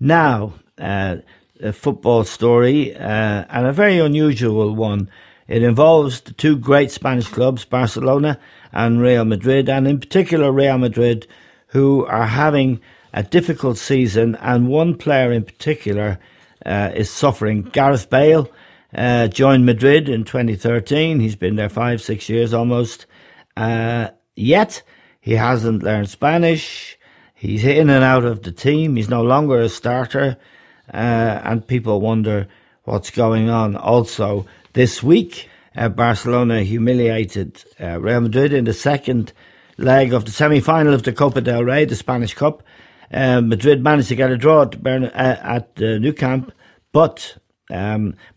Now, a football story, and a very unusual one. It involves the two great Spanish clubs, Barcelona and Real Madrid, and in particular Real Madrid, who are having a difficult season, and one player in particular is suffering. Gareth Bale joined Madrid in 2013. He's been there 5-6 years almost. Yet he hasn't learned Spanish. He's in and out of the team. He's no longer a starter. And people wonder what's going on. Also, this week, Barcelona humiliated Real Madrid in the second leg of the semi-final of the Copa del Rey, the Spanish Cup. Madrid managed to get a draw at the Nou Camp, but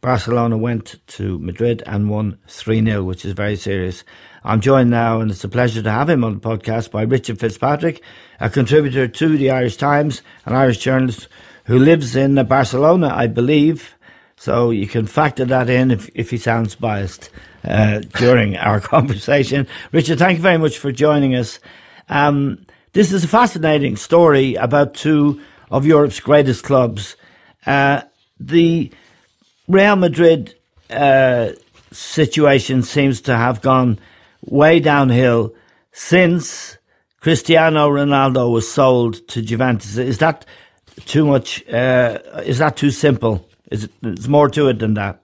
Barcelona went to Madrid and won 3-0, which is very serious. I'm joined now, and it's a pleasure to have him on the podcast, by Richard Fitzpatrick, a contributor to the Irish Times, an Irish journalist who lives in Barcelona, I believe. So you can factor that in if he sounds biased during our conversation. Richard, thank you very much for joining us. This is a fascinating story about two of Europe's greatest clubs. The Real Madrid situation seems to have gone way downhill since Cristiano Ronaldo was sold to Juventus. Is that too much? Is that too simple? There's more to it than that?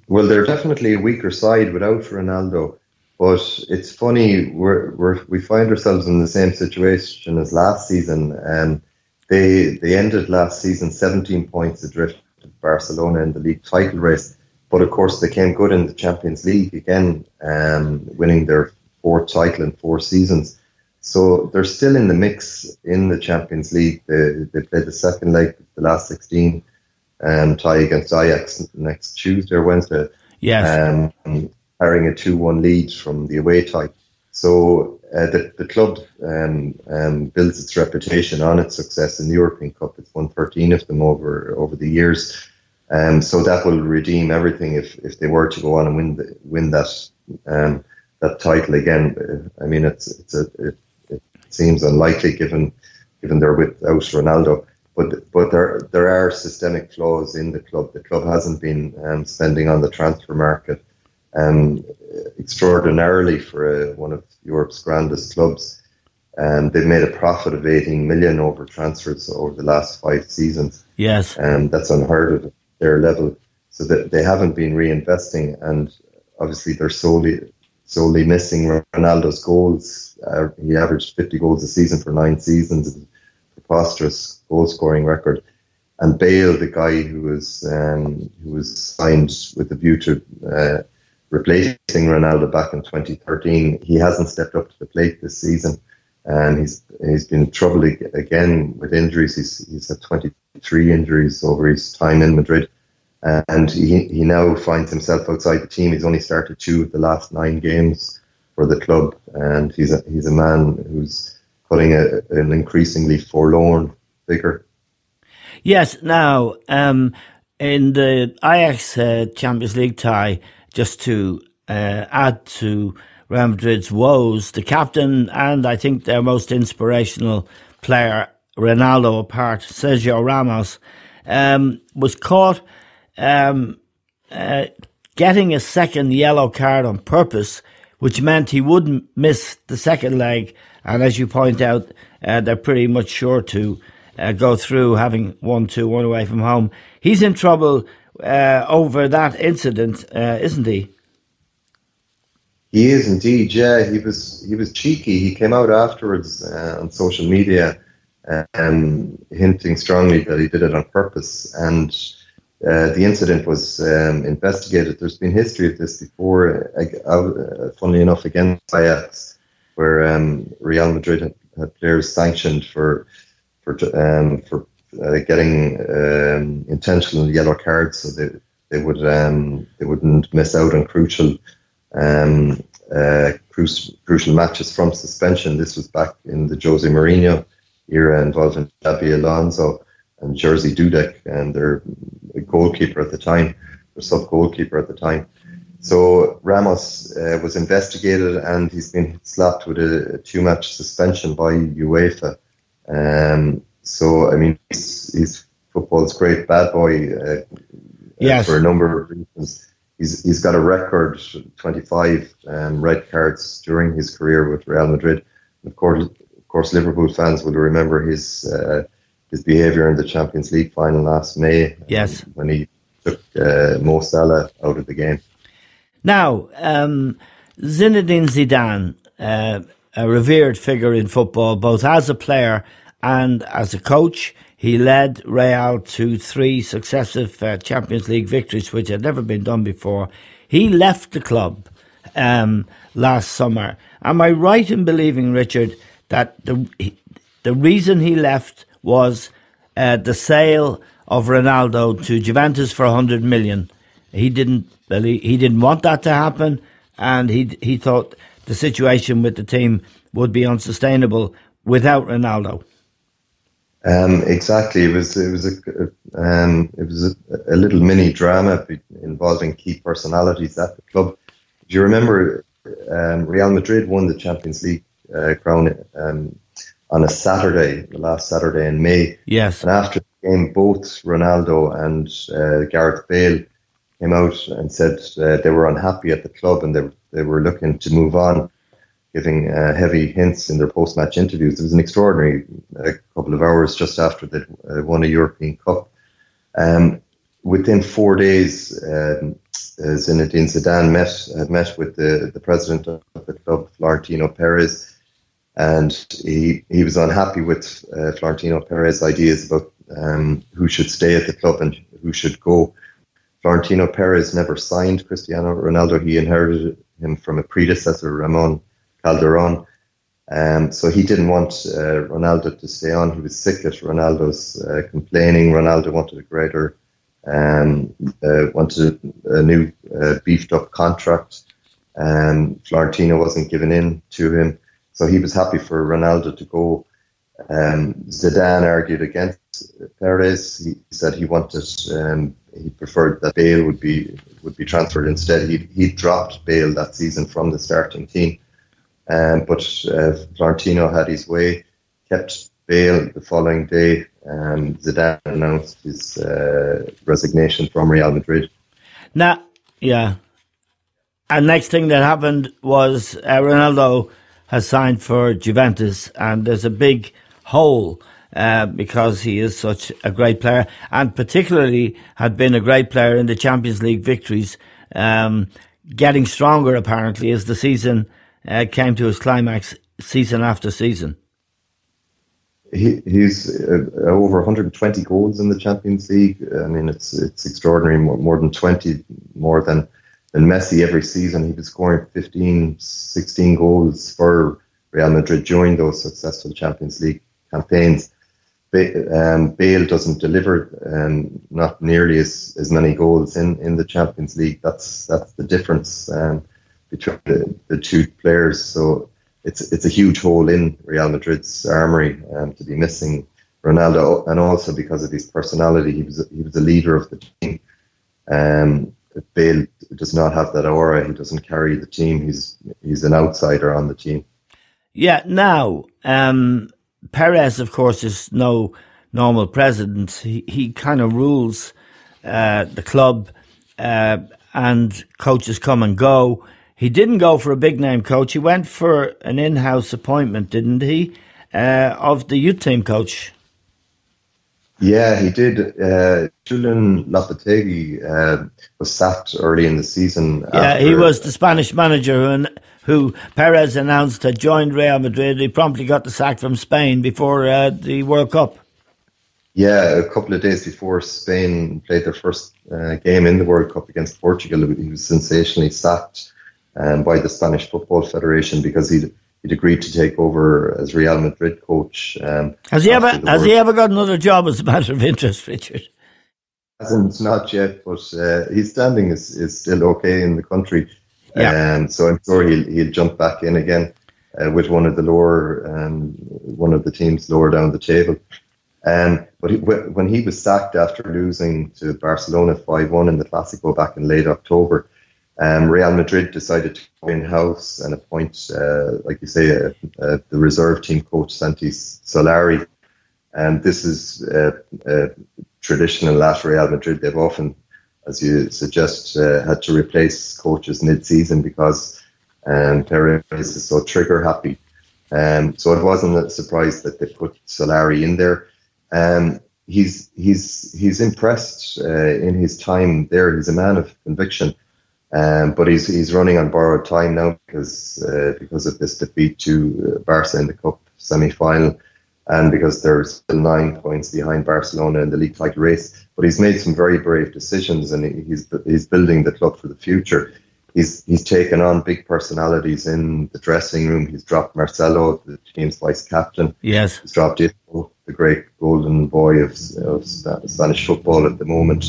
Well, they're definitely a weaker side without Ronaldo. But it's funny, we find ourselves in the same situation as last season. They ended last season 17 points adrift of Barcelona in the league title race. But of course, they came good in the Champions League again, winning their fourth title in 4 seasons. So they're still in the mix in the Champions League. They played the second leg of the last 16, tie against Ajax next Tuesday or Wednesday. Yes. Carrying a 2-1 lead from the away tie. So the club builds its reputation on its success in the European Cup. It's won 13 of them over the years. So that will redeem everything if they were to go on and win that title again. I mean, it seems unlikely given they're without Ronaldo. But there are systemic flaws in the club. The club hasn't been spending on the transfer market extraordinarily for one of Europe's grandest clubs. They've made a profit of 18 million over transfers over the last 5 seasons. Yes. That's unheard of at their level. So that they haven't been reinvesting, and obviously they're solely missing Ronaldo's goals. He averaged 50 goals a season for 9 seasons, a preposterous goal-scoring record. And Bale, the guy who was signed with the view to replacing Ronaldo back in 2013, he hasn't stepped up to the plate this season. He's been in trouble again with injuries. He's had 23 injuries over his time in Madrid. And he now finds himself outside the team. He's only started 2 of the last 9 games for the club, and he's a man who's putting an increasingly forlorn figure. Yes. Now, in the Ajax Champions League tie, just to add to Real Madrid's woes, the captain and I think their most inspirational player, Ronaldo apart, Sergio Ramos, was caught getting a second yellow card on purpose, which meant he wouldn't miss the second leg. And as you point out, they're pretty much sure to go through, having 1-2 away from home. He's in trouble over that incident, isn't he? He is indeed, yeah. He was cheeky. He came out afterwards on social media hinting strongly that he did it on purpose. And the incident was investigated. There's been history of this before, funnily enough, against Ajax, where Real Madrid had players sanctioned for getting intentional yellow cards, so they wouldn't miss out on crucial matches from suspension. This was back in the Jose Mourinho era, involving Xabi Alonso and Jerzy Dudek, and their goalkeeper at the time, their sub-goalkeeper at the time. So Ramos was investigated, and he's been slapped with a 2-match suspension by UEFA. So I mean, he's football's great bad boy Yes. for a number of reasons. He's got a record 25 red cards during his career with Real Madrid. Of course, Liverpool fans will remember his behaviour in the Champions League final last May. Yes, when he took Mo Salah out of the game. Now, Zinedine Zidane, a revered figure in football, both as a player and as a coach. He led Real to 3 successive Champions League victories, which had never been done before. He left the club last summer. Am I right in believing, Richard, that the reason he left was the sale of Ronaldo to Juventus for 100 million? He didn't want that to happen, and he thought the situation with the team would be unsustainable without Ronaldo. Exactly. It was a little mini drama involving key personalities at the club. Do you remember Real Madrid won the Champions League crown on a Saturday, the last Saturday in May? Yes. And after the game, both Ronaldo and Gareth Bale came out and said they were unhappy at the club and they were looking to move on, giving heavy hints in their post-match interviews. It was an extraordinary couple of hours just after they won a European Cup. Within 4 days, Zinedine Zidane had met with the president of the club, Florentino Perez, and he was unhappy with Florentino Perez's ideas about who should stay at the club and who should go. Florentino Perez never signed Cristiano Ronaldo. He inherited him from a predecessor, Ramon Calderon. So he didn't want Ronaldo to stay on. He was sick at Ronaldo's complaining. Ronaldo wanted wanted a new beefed up contract. Florentino wasn't giving in to him. So he was happy for Ronaldo to go. Zidane argued against Perez. He said he preferred that Bale would be transferred instead. He dropped Bale that season from the starting team. But Florentino had his way, kept Bale the following day, and Zidane announced his resignation from Real Madrid. Now, yeah. And next thing that happened was Ronaldo has signed for Juventus, and there's a big hole because he is such a great player, and particularly had been a great player in the Champions League victories, getting stronger apparently as the season came to his climax season after season. He's over 120 goals in the Champions League. I mean, it's extraordinary, more than 20 more than Messi every season. He was scoring 15, 16 goals for Real Madrid during those successful Champions League campaigns. Bale doesn't deliver not nearly as many goals in the Champions League. That's the difference between the two players. So it's a huge hole in Real Madrid's armoury to be missing Ronaldo, and also because of his personality. He was a leader of the team. Bale does not have that aura. He doesn't carry the team. He's an outsider on the team. Yeah. Now, Perez, of course, is no normal president. He kind of rules the club, and coaches come and go. He didn't go for a big name coach. He went for an in-house appointment, didn't he, of the youth team coach? Yeah, he did. Julian Lopetegui was sacked early in the season. Yeah, he was the Spanish manager who Perez announced had joined Real Madrid. He promptly got the sack from Spain before the World Cup. Yeah, a couple of days before Spain played their first game in the World Cup against Portugal, he was sensationally sacked by the Spanish Football Federation because he'd agreed to take over as Real Madrid coach. Has he ever got another job as a matter of interest, Richard? Hasn't, not yet, but his standing is still okay in the country. Yeah. So I'm sure he'll jump back in again with one of the teams lower down the table. But when he was sacked after losing to Barcelona 5-1 in the Clásico back in late October, Real Madrid decided to go in-house and appoint, like you say, the reserve team coach, Santi Solari. And this is traditional at Real Madrid. They've often, as you suggest, had to replace coaches mid-season because Perez is so trigger happy. So it wasn't a surprise that they put Solari in there. He's impressed in his time there. He's a man of conviction, but he's running on borrowed time now because of this defeat to Barca in the Cup semi-final, and because they're still 9 points behind Barcelona in the league title race. But he's made some very brave decisions, and he's building the club for the future. He's taken on big personalities in the dressing room. He's dropped Marcelo, the team's vice captain. Yes. He's dropped Isco, the great golden boy of Spanish football at the moment.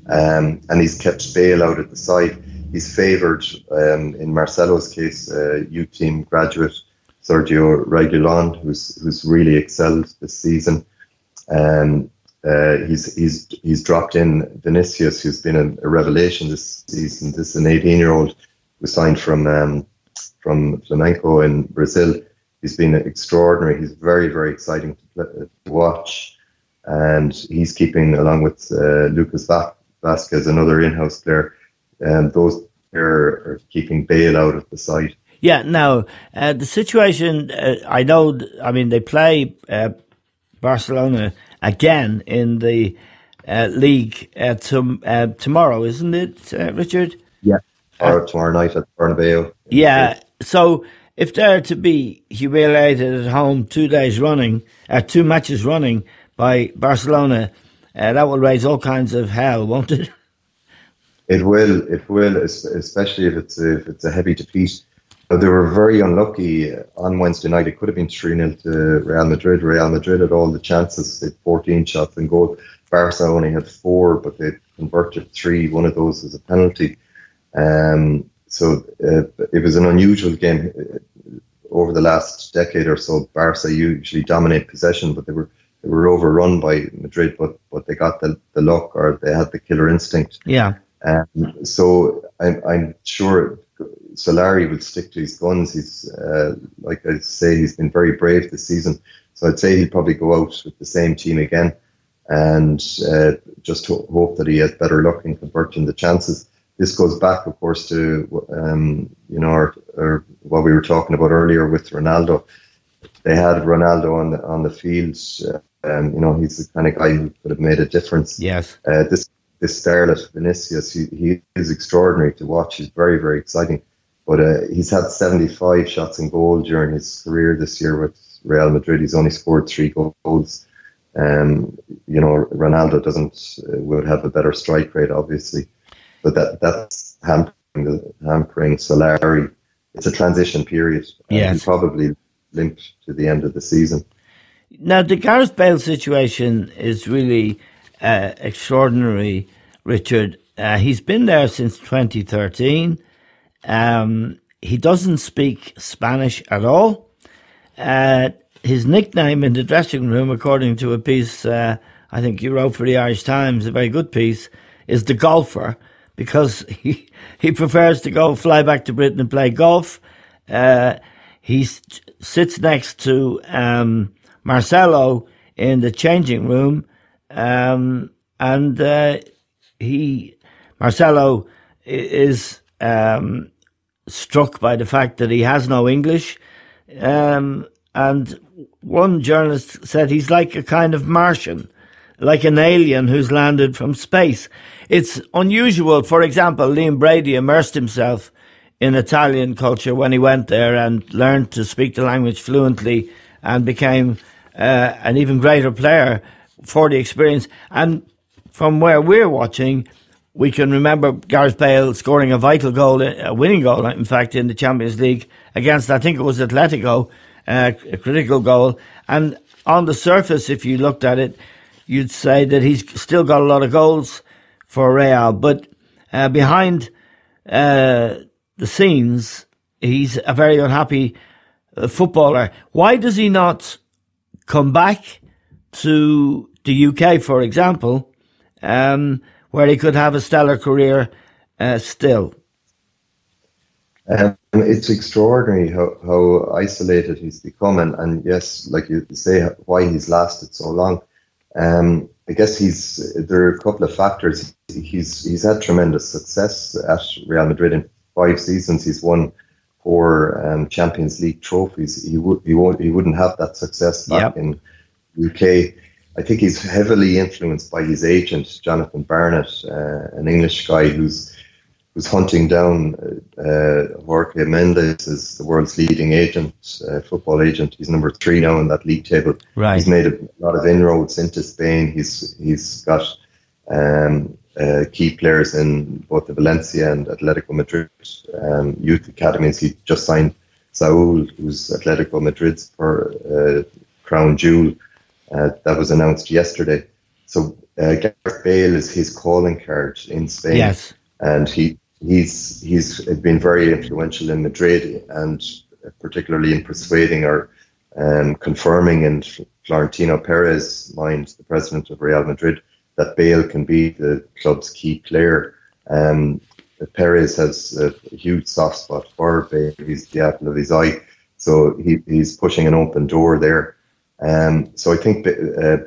And he's kept Bale out at the side. He's favoured, in Marcelo's case, youth team graduate Sergio Reguilon, who's really excelled this season. He's dropped in Vinicius, who's been a revelation this season. This is an 18-year-old who signed from Flamengo in Brazil. He's been extraordinary. He's very, very exciting to watch, and he's keeping, along with Lucas Vazquez, another in-house player, and those are keeping Bale out of the side. Yeah. Now the situation. I know. I mean, they play Barcelona again in the league tomorrow, isn't it, Richard? Yeah, tomorrow night at Bernabeu. Yeah, so if they're to be humiliated at home 2 matches running by Barcelona, that will raise all kinds of hell, won't it? It will, especially if it's a heavy defeat. But they were very unlucky on Wednesday night. It could have been 3-0 to Real Madrid. Real Madrid had all the chances. They had 14 shots in goal. Barca only had 4, but they converted 3. One of those was a penalty. So it was an unusual game. Over the last decade or so, Barca usually dominate possession, but they were overrun by Madrid. But they got the luck, or they had the killer instinct. Yeah. So I'm sure Solari will stick to his guns. He's, like I say, he's been very brave this season. So I'd say he'll probably go out with the same team again, and just hope that he has better luck in converting the chances. This goes back, of course, to or what we were talking about earlier with Ronaldo. They had Ronaldo on the field. He's the kind of guy who could have made a difference. Yes. This starlet, Vinicius, he is extraordinary to watch. He's very, very exciting. But he's had 75 shots in goal during his career this year with Real Madrid. He's only scored 3 goals. Ronaldo would have a better strike rate, obviously. But that's hampering Solari. It's a transition period. Yes. He's probably linked to the end of the season. Now, the Gareth Bale situation is really extraordinary, Richard. He's been there since 2013. He doesn't speak Spanish at all. His nickname in the dressing room, according to a piece I think you wrote for the Irish Times, a very good piece, is the golfer, because he prefers to fly back to Britain and play golf. He sits next to Marcelo in the changing room, Marcelo is struck by the fact that he has no English, and one journalist said he's like a kind of Martian, like an alien who's landed from space. It's unusual. For example, Liam Brady immersed himself in Italian culture when he went there and learned to speak the language fluently and became an even greater player for the experience. And from where we're watching, we can remember Gareth Bale scoring a vital goal, a winning goal, in fact, in the Champions League against, I think it was Atletico, a critical goal. And on the surface, if you looked at it, you'd say that he's still got a lot of goals for Real. But behind the scenes, he's a very unhappy footballer. Why does he not come back to the UK, for example, where he could have a stellar career still? It's extraordinary how isolated he's become, and yes, like you say, why he's lasted so long. I guess there are a couple of factors. He's had tremendous success at Real Madrid. In 5 seasons, he's won 4 Champions League trophies. He wouldn't have that success back in UK. I think he's heavily influenced by his agent, Jonathan Barnett, an English guy who's hunting down Jorge Mendes as the world's leading agent, football agent. He's number 3 now in that league table. Right. He's made a lot of inroads into Spain. He's got key players in both the Valencia and Atletico Madrid youth academies. He just signed Saúl, who's Atletico Madrid's crown jewel. That was announced yesterday. So Gareth Bale is his calling card in Spain. Yes. And he's been very influential in Madrid, and particularly in persuading or confirming in Florentino Perez's mind, the president of Real Madrid, that Bale can be the club's key player. Perez has a huge soft spot for Bale. He's the apple of his eye. So he's pushing an open door there. So I think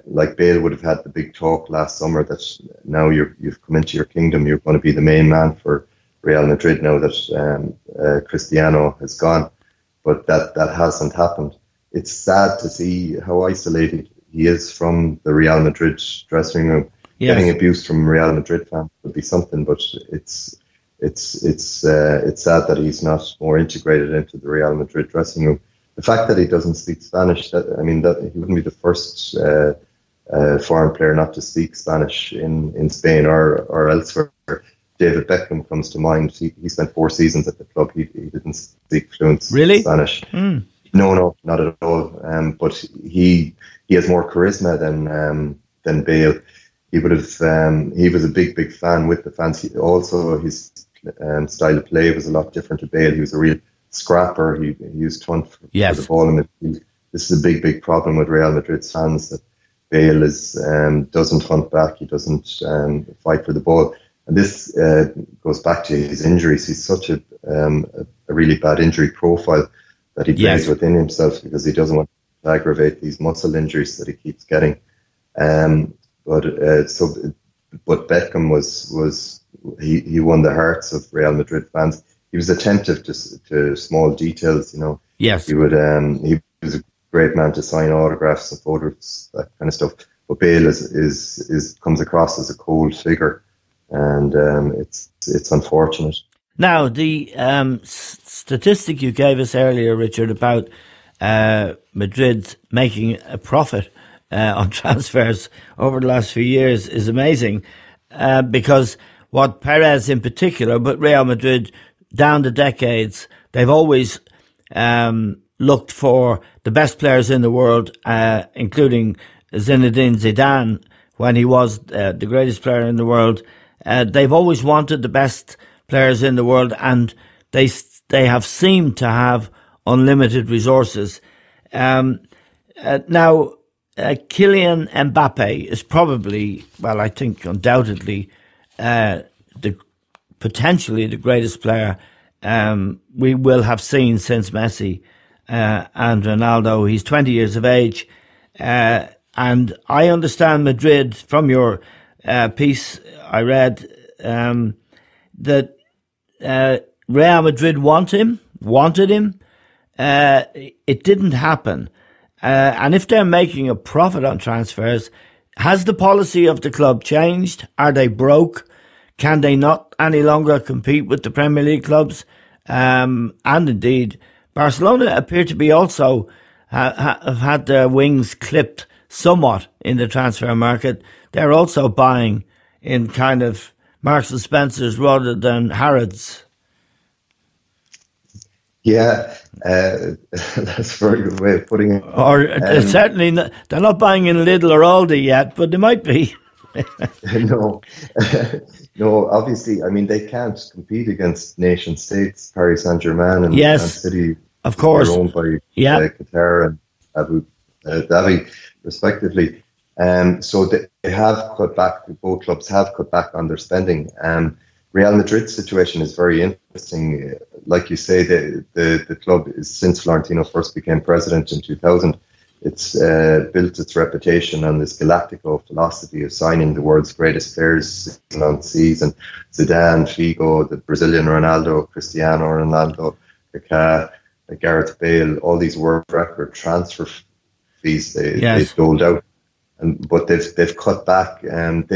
like Bale would have had the big talk last summer that now you've come into your kingdom, you're going to be the main man for Real Madrid now that Cristiano has gone, but that hasn't happened. It's sad to see how isolated he is from the Real Madrid dressing room. Yes. Getting abuse from Real Madrid fans would be something, but it's sad that he's not more integrated into the Real Madrid dressing room. The fact that he doesn't speak Spanish, that he wouldn't be the first foreign player not to speak Spanish in Spain or elsewhere. David Beckham comes to mind. He spent 4 seasons at the club. He didn't speak fluent Spanish. Mm. No, not at all. But he has more charisma than Bale. He would have. He was a big fan with the fans. His style of play was a lot different to Bale. He was a real scrapper. He used to hunt for the ball in midfield. This is a big problem with Real Madrid's fans, that Bale doesn't hunt back. He doesn't fight for the ball. And this goes back to his injuries. He's such a really bad injury profile that he plays within himself because he doesn't want to aggravate these muscle injuries that he keeps getting. But Beckham was he won the hearts of Real Madrid fans. He was attentive to small details, Yes. He was a great man to sign autographs and photos, that kind of stuff. But Bale is comes across as a cold figure, and it's unfortunate. Now, the statistic you gave us earlier, Richard, about Madrid making a profit on transfers over the last few years is amazing, because what Perez in particular, but Real Madrid down the decades, they've always looked for the best players in the world, including Zinedine Zidane when he was the greatest player in the world. They've always wanted the best players in the world, and they have seemed to have unlimited resources. Now, Kylian Mbappe is probably, well, I think undoubtedly, potentially the greatest player we will have seen since Messi and Ronaldo. He's 20 years of age, and I understand Madrid, from your piece I read, that Real Madrid wanted him. It didn't happen. And if they're making a profit on transfers, has the policy of the club changed? Are they broke? Can they not any longer compete with the Premier League clubs? And indeed, Barcelona appear to be also have had their wings clipped somewhat in the transfer market. They're also buying in kind of Marks and Spencer's rather than Harrods. Yeah, that's a very good way of putting it. Or certainly not, they're not buying in Lidl or Aldi yet, but they might be. No, obviously, I mean, they can't compete against nation states, Paris Saint-Germain and Man City. Of course. They're owned by Qatar and Abu Dhabi, respectively. So they have cut back, both clubs have cut back on their spending. Real Madrid's situation is very interesting. Like you say, the club is, since Florentino first became president in 2000, it's built its reputation on this Galactico philosophy of signing the world's greatest players season on season. Zidane, Figo, the Brazilian Ronaldo, Cristiano Ronaldo, Kaká, Gareth Bale, all these world record transfer fees they've doled out. But they've cut back, and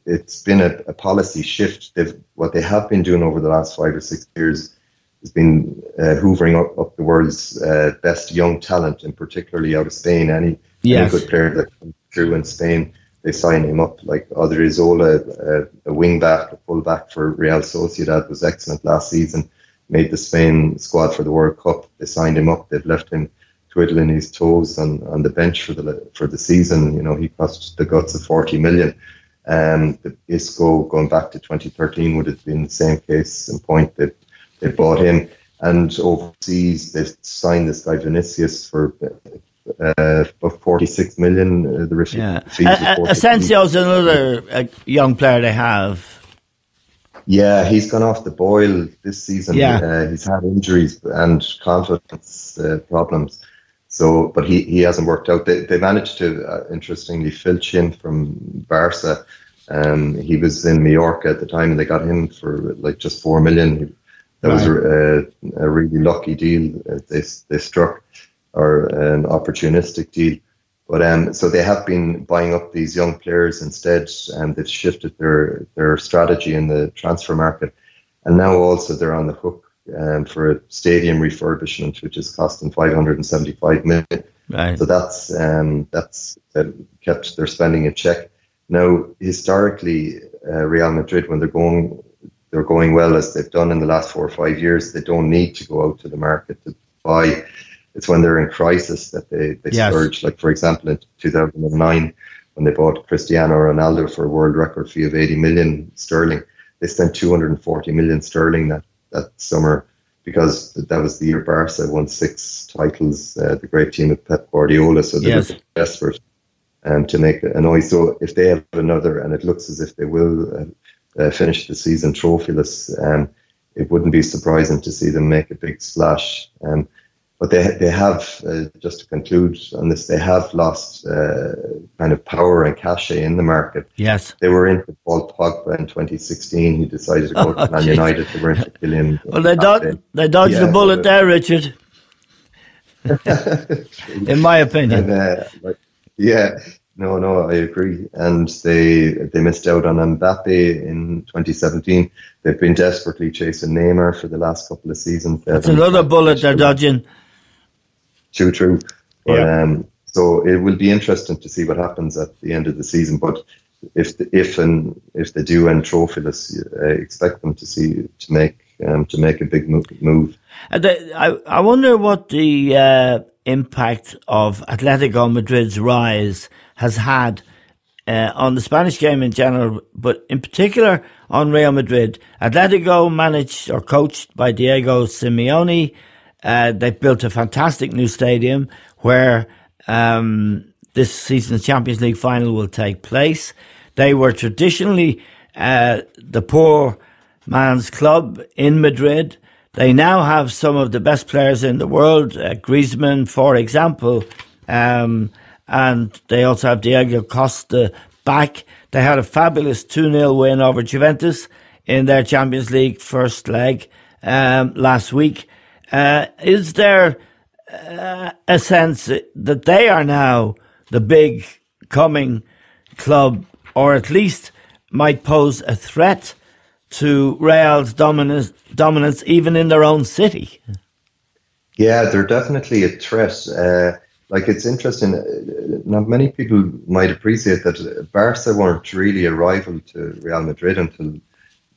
it's been a policy shift. What they have been doing over the last 5 or 6 years has been hoovering up the world's best young talent, and particularly out of Spain. Any good player that comes through in Spain, they sign him up. Like Odriozola, a wing back, a full back for Real Sociedad, was excellent last season. Made the Spain squad for the World Cup. They signed him up. They've left him twiddling his toes on the bench for the season. You know, he cost the guts of 40 million. The Isco, going back to 2013, would have been the same case in point. They bought him, and overseas they signed this guy Vinicius for about 46 million. Asensio's another young player they have. Yeah, he's gone off the boil this season. He's had injuries and confidence problems. So, but he hasn't worked out. They managed to, interestingly, filch him from Barca. He was in Mallorca at the time, and they got him for like just 4 million. That was a really lucky deal they struck, or an opportunistic deal. But so they have been buying up these young players instead, and they've shifted their strategy in the transfer market. And now also they're on the hook for a stadium refurbishment, which is costing 575 million. Right. So that's kept their spending in check. Now, historically, Real Madrid, when they're going well, as they've done in the last 4 or 5 years, they don't need to go out to the market to buy. It's when they're in crisis that they surge. Like, for example, in 2009, when they bought Cristiano Ronaldo for a world record fee of 80 million sterling, they spent 240 million sterling that summer, because that was the year Barca won 6 titles, the great team of Pep Guardiola. So they were desperate to make a noise. So if they have another, and it looks as if they will finish the season trophyless, it wouldn't be surprising to see them make a big splash. But they have, just to conclude on this, they have lost kind of power and cachet in the market. Yes. They were into Paul Pogba in 2016. He decided to go to Man United. They were into Kylian. Well, they dodged the bullet there, Richard. In my opinion. And, No, I agree. And they missed out on Mbappe in 2017. They've been desperately chasing Neymar for the last couple of seasons. That's another bullet they're dodging. True. But, so it will be interesting to see what happens at the end of the season. But if they do end trophyless, expect them to make a big move. I wonder what the impact of Atletico Madrid's rise has had on the Spanish game in general, but in particular on Real Madrid. Atletico managed or coached by Diego Simeone. They built a fantastic new stadium where this season's Champions League final will take place. They were traditionally the poor man's club in Madrid. They now have some of the best players in the world, Griezmann, for example, and they also have Diego Costa back. They had a fabulous 2-0 win over Juventus in their Champions League first leg last week. Is there a sense that they are now the big coming club, or at least might pose a threat to Real's dominance even in their own city? Yeah, they're definitely a threat. Like, it's interesting, not many people might appreciate that Barca weren't really a rival to Real Madrid until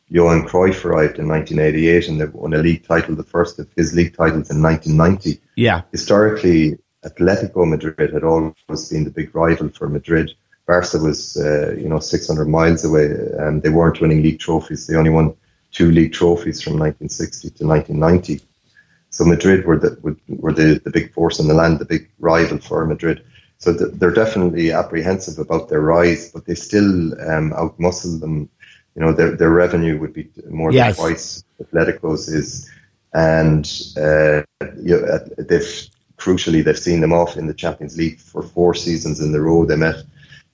Johan Cruyff arrived in 1988, and they won a league title, the first of his league titles, in 1990. Yeah. Historically, Atletico Madrid had always been the big rival for Madrid. Barca was, 600 miles away, and they weren't winning league trophies. They only won 2 league trophies from 1960 to 1990. So Madrid were the big force in the land, the big rival for Madrid. So they're definitely apprehensive about their rise, but they still outmuscle them. their revenue would be more than Yes. twice Atletico's is, and they've seen them off in the Champions League for 4 seasons in a row. They met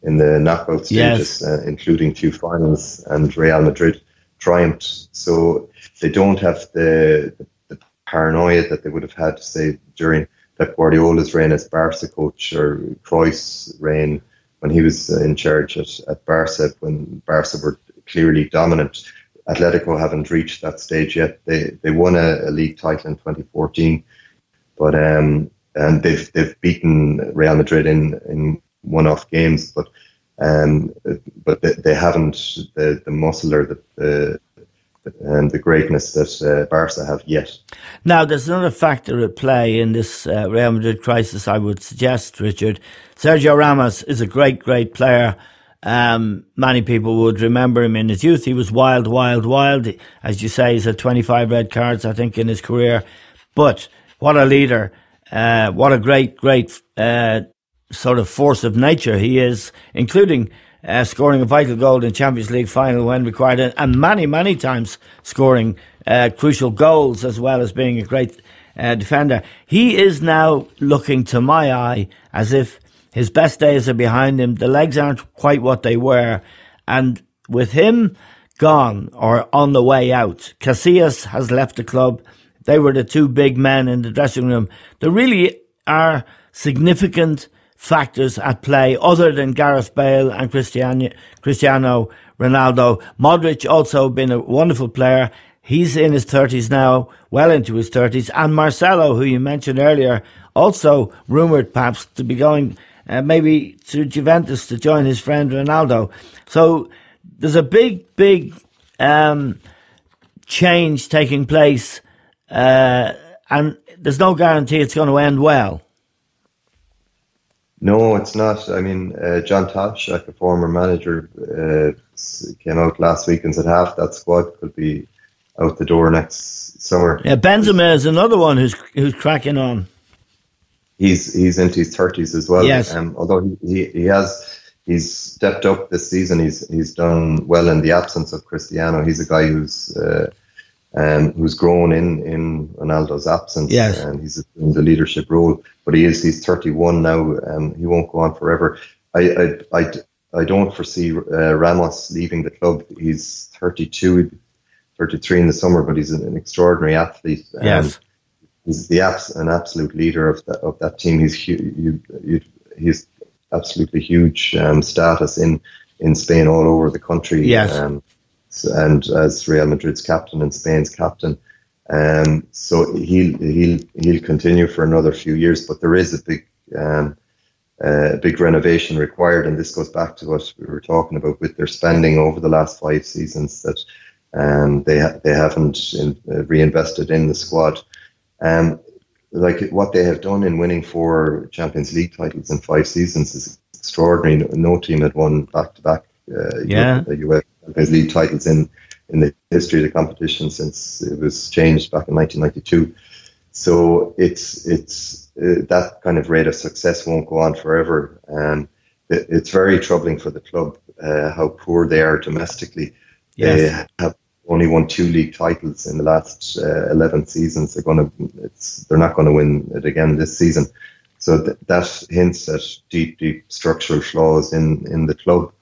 in the knockout stages, Yes. including 2 finals, and Real Madrid triumphed. So they don't have the paranoia that they would have had, say, during Pep Guardiola's reign as Barca coach, or Cruyff's reign when he was in charge at Barca, when Barca were clearly dominant. Atletico haven't reached that stage yet. They won a league title in 2014, but and they've beaten Real Madrid in one-off games, but they haven't the muscle or the greatness that Barca have yet. Now, there's another factor at play in this Real Madrid crisis, I would suggest, Richard. Sergio Ramos is a great, great player. Many people would remember him in his youth. He was wild, wild, wild. As you say, he's had 25 red cards, I think, in his career. But what a leader. What a great, great sort of force of nature he is, including scoring a vital goal in Champions League final when required, and many, many times scoring crucial goals, as well as being a great defender. He is now looking, to my eye, as if his best days are behind him. The legs aren't quite what they were. And with him gone or on the way out, Casillas has left the club. They were the 2 big men in the dressing room. There really are significant factors at play other than Gareth Bale and Cristiano Ronaldo. Modric also been a wonderful player. He's in his 30s now, well into his 30s. And Marcelo, who you mentioned earlier, also rumoured perhaps to be going maybe to Juventus to join his friend Ronaldo. So there's a big, big change taking place, and there's no guarantee it's going to end well. No, it's not. I mean, John Toshak, a former manager, came out last week and said half that squad could be out the door next summer. Yeah, Benzema is another one who's cracking on. He's into his 30s as well. Yes. Although he's stepped up this season. He's done well in the absence of Cristiano. He's a guy who's grown in Ronaldo's absence. Yes. And he's in the leadership role. But he's 31 now. He won't go on forever. I don't foresee Ramos leaving the club. He's 32, 33 in the summer, but he's an extraordinary athlete. Yes. He's an absolute leader of that team. He's absolutely huge status in Spain, all over the country. Yes. And as Real Madrid's captain and Spain's captain, so he'll continue for another few years. But there is a big renovation required, and this goes back to what we were talking about with their spending over the last 5 seasons, that they haven't reinvested in the squad. Like what they have done in winning 4 Champions League titles in 5 seasons is extraordinary. No team had won back-to-back UEFA Champions League titles in the history of the competition since it was changed back in 1992. So it's that kind of rate of success won't go on forever. It's very troubling for the club how poor they are domestically. Yes. They have only won 2 league titles in the last 11 seasons. They're not going to win it again this season. So that hints at deep structural flaws in the club.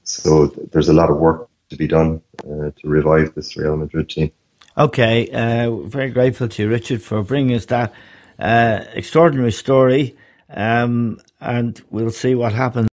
So there's a lot of work to be done to revive this Real Madrid team. Okay, very grateful to you, Richard, for bringing us that extraordinary story, and we'll see what happens.